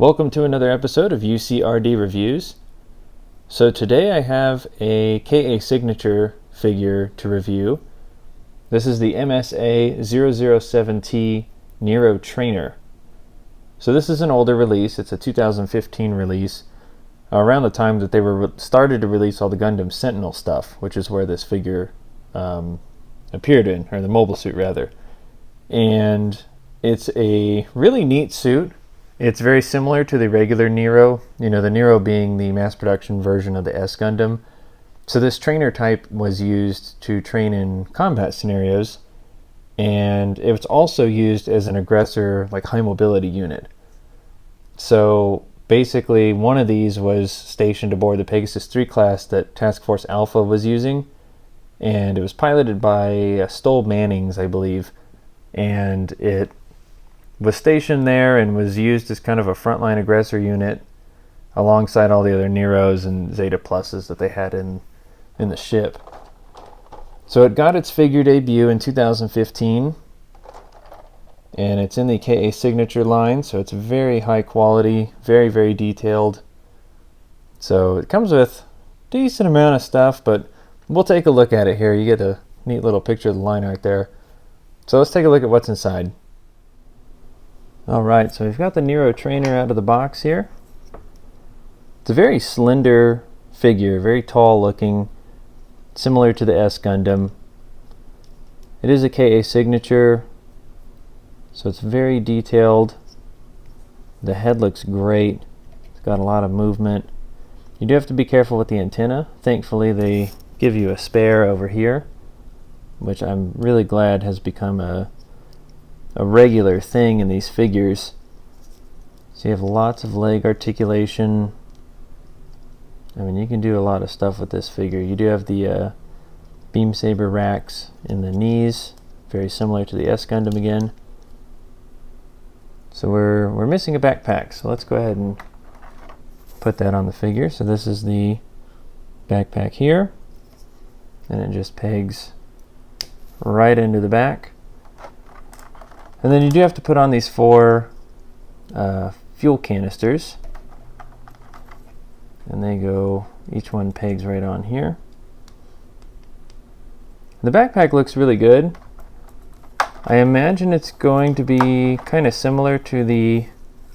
Welcome to another episode of UCRD Reviews. So today I have a KA signature figure to review. This is the MSA-007T Nero Trainer. So this is an older release. It's a 2015 release, around the time that they were started to release all the Gundam Sentinel stuff, which is where this figure appeared in, or the mobile suit rather. And it's a really neat suit. It's very similar to the regular Nero, the Nero being the mass production version of the S Gundam. So this trainer type was used to train in combat scenarios, and it's also used as an aggressor, like high mobility unit. So basically one of these was stationed aboard the Pegasus III class that Task Force Alpha was using, and it was piloted by Stoll Mannings, I believe, and it was stationed there and was used as kind of a frontline aggressor unit alongside all the other Neros and Zeta Pluses that they had in the ship. So it got its figure debut in 2015, and it's in the KA signature line, so it's very high quality, very, very detailed. So it comes with a decent amount of stuff, but we'll take a look at it here. You get a neat little picture of the line art there. So let's take a look at what's inside. Alright, so we've got the Nero Trainer out of the box here. It's a very slender figure, very tall looking, similar to the S Gundam. It is a KA signature, so it's very detailed. The head looks great. It's got a lot of movement. You do have to be careful with the antenna. Thankfully they give you a spare over here, which I'm really glad has become a regular thing in these figures. So you have lots of leg articulation. I mean, you can do a lot of stuff with this figure. You do have the beam saber racks in the knees, very similar to the S Gundam again. So we're missing a backpack, so let's go ahead and put that on the figure. So this is the backpack here, and it just pegs right into the back. And then you do have to put on these 4 fuel canisters, and they go, each one pegs right on here. The backpack looks really good. I imagine it's going to be kind of similar to the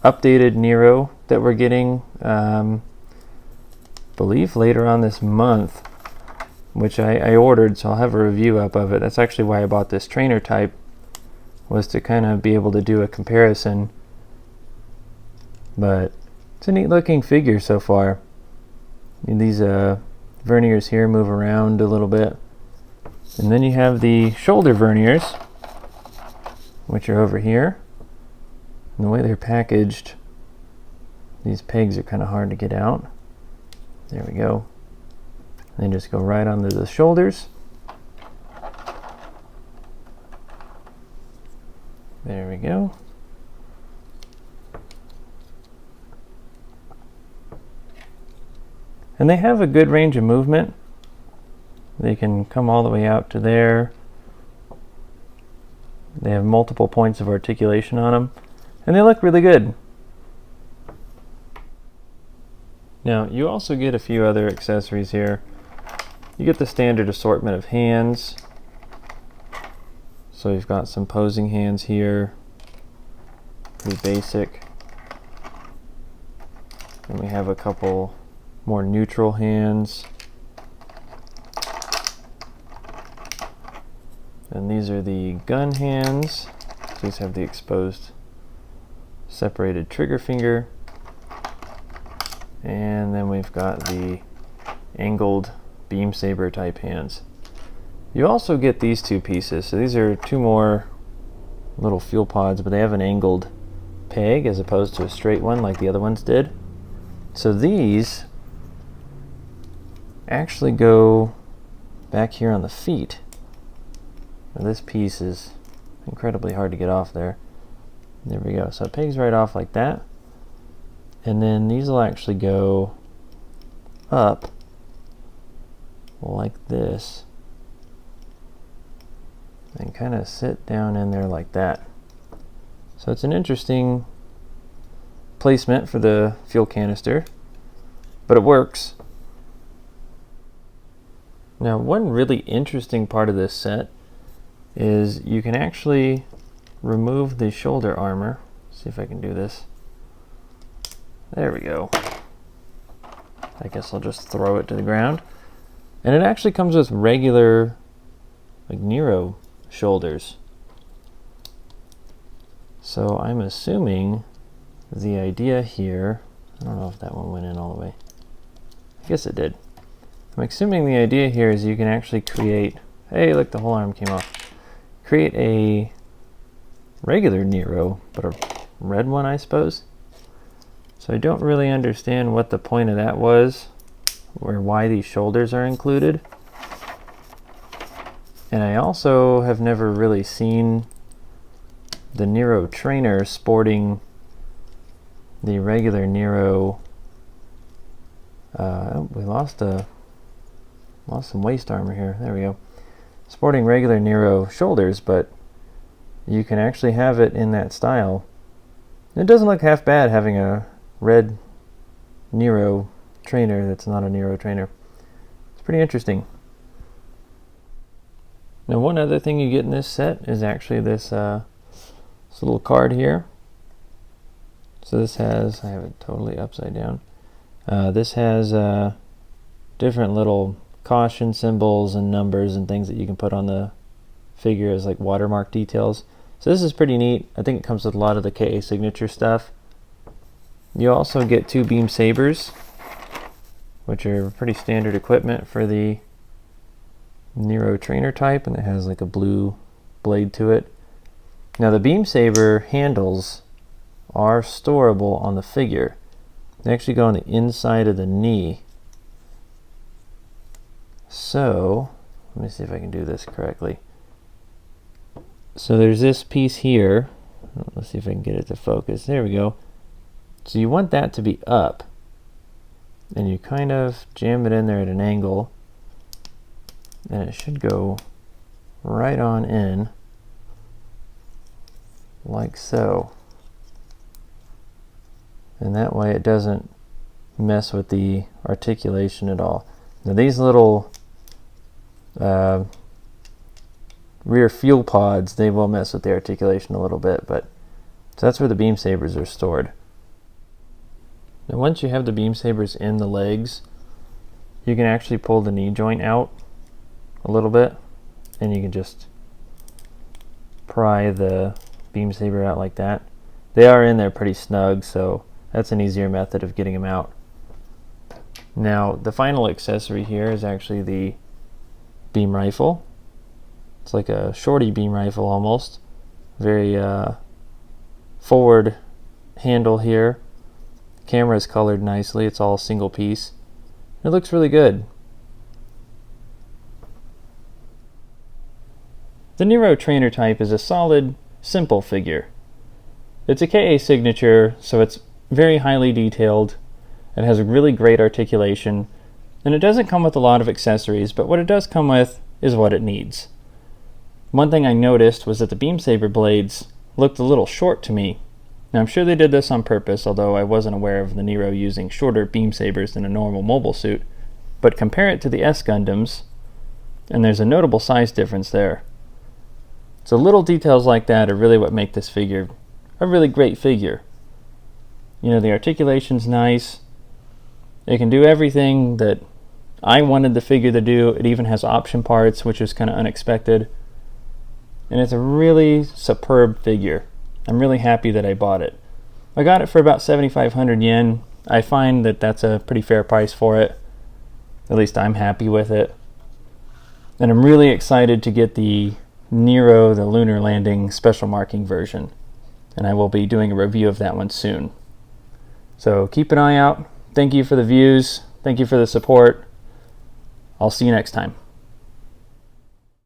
updated Nero that we're getting, believe later on this month, which I ordered, so I'll have a review up of it. That's actually why I bought this trainer type, was to kind of be able to do a comparison. But it's a neat looking figure so far. And these verniers here move around a little bit. And then you have the shoulder verniers, which are over here. And the way they're packaged, these pegs are kind of hard to get out. There we go. They just go right onto the shoulders. There we go. And they have a good range of movement. They can come all the way out to there. They have multiple points of articulation on them, and they look really good. Now, you also get a few other accessories here. You get the standard assortment of hands. So you've got some posing hands here, pretty basic. And we have a couple more neutral hands. And these are the gun hands. These have the exposed, separated trigger finger. And then we've got the angled beam saber type hands. You also get these 2 pieces. So these are 2 more little fuel pods, but they have an angled peg as opposed to a straight one like the other ones did. So these actually go back here on the feet. Now this piece is incredibly hard to get off there. There we go. So it pegs right off like that. And then these will actually go up like this and kind of sit down in there like that. So it's an interesting replacement for the fuel canister, but it works. Now, one really interesting part of this set is you can actually remove the shoulder armor. See if I can do this. There we go. I guess I'll just throw it to the ground. And it actually comes with regular, like, Nero shoulders. So I'm assuming the idea here, I don't know if that one went in all the way. I guess it did. I'm assuming the idea here is you can actually create, hey, look, the whole arm came off. Create a regular Nero, but a red one, I suppose. So I don't really understand what the point of that was, or why these shoulders are included. And I also have never really seen the Nero Trainer sporting the regular Nero. We lost some waist armor here. There we go. Sporting regular Nero shoulders, but you can actually have it in that style. It doesn't look half bad having a red Nero Trainer that's not a Nero Trainer. It's pretty interesting. Now, one other thing you get in this set is actually this little card here. So this has, I have it totally upside down. This has different little caution symbols and numbers and things that you can put on the figure as like watermark details. So this is pretty neat. I think it comes with a lot of the KA signature stuff. You also get 2 beam sabers, which are pretty standard equipment for the Nero Trainer type, and it has like a blue blade to it. Now the beam saber handles are storable on the figure. They actually go on the inside of the knee. So, let me see if I can do this correctly. So there's this piece here. Let's see if I can get it to focus. There we go. So you want that to be up, and you kind of jam it in there at an angle, and it should go right on in, like so. And that way it doesn't mess with the articulation at all. Now these little rear fuel pods, they will mess with the articulation a little bit, but so that's where the beam sabers are stored. Now once you have the beam sabers in the legs, you can actually pull the knee joint out a little bit, and you can just pry the beam saber out like that. They are in there pretty snug, so that's an easier method of getting them out. Now the final accessory here is actually the beam rifle. It's like a shorty beam rifle almost. Very forward handle here. Camera is colored nicely. It's all single piece. It looks really good. The Nero Trainer type is a solid, simple figure. It's a KA signature, so it's very highly detailed. It has a really great articulation, and it doesn't come with a lot of accessories, but what it does come with is what it needs. One thing I noticed was that the beam saber blades looked a little short to me. Now I'm sure they did this on purpose, although I wasn't aware of the Nero using shorter beam sabers than a normal mobile suit, but compare it to the S Gundams, and there's a notable size difference there. So little details like that are really what make this figure a really great figure. You know, the articulation's nice. It can do everything that I wanted the figure to do. It even has option parts, which is kind of unexpected. And it's a really superb figure. I'm really happy that I bought it. I got it for about 7,500 yen. I find that that's a pretty fair price for it. At least I'm happy with it. And I'm really excited to get the Nero, the lunar landing special marking version. And I will be doing a review of that one soon. So keep an eye out. Thank you for the views. Thank you for the support. I'll see you next time.